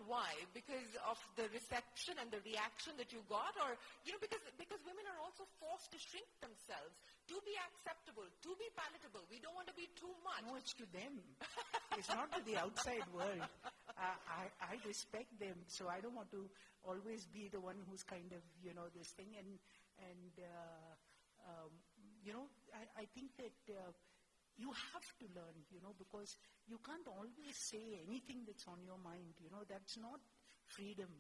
why? Because of the reception and the reaction that you got, or because women are also forced to shrink themselves to be acceptable, to be palatable. We don't want to be too much. No, it's to them. It's not to the outside world. I respect them, so I don't want to always be the one who's kind of, this thing. I think that you have to learn, because you can't always say anything that's on your mind. That's not freedom,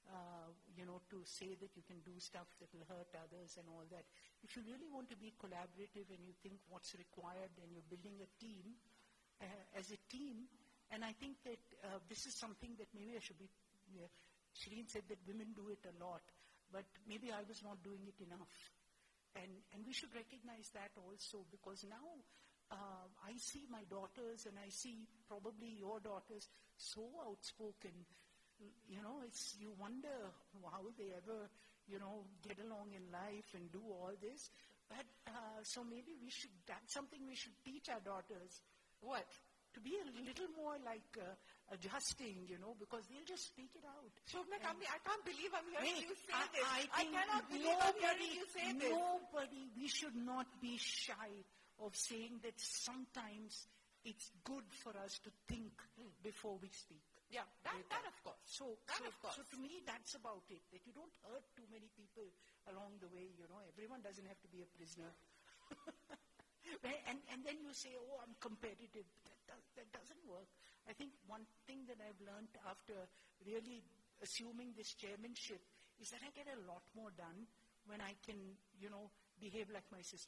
to say that you can do stuff that will hurt others and all that. If you really want to be collaborative and you think what's required and you're building a team, as a team, and I think that this is something that maybe I should be, Shireen said that women do it a lot, but maybe I was not doing it enough. And we should recognize that also, because now I see my daughters and I see probably your daughters so outspoken. You wonder how they ever, get along in life and do all this. But so maybe that's something we should teach our daughters. What? To be a little more like adjusting, because they'll just speak it out. Shobna, I can't believe I'm hearing you say this. I cannot believe I'm hearing you say this. We should not be shy of saying that sometimes it's good for us to think before we speak. Yeah, that of course. So to me, that's about it, that you don't hurt too many people along the way, Everyone doesn't have to be a prisoner. And then you say, oh, I'm competitive. That doesn't work. I think one thing that I've learned after really assuming this chairmanship is that I get a lot more done when I can, behave like my sister.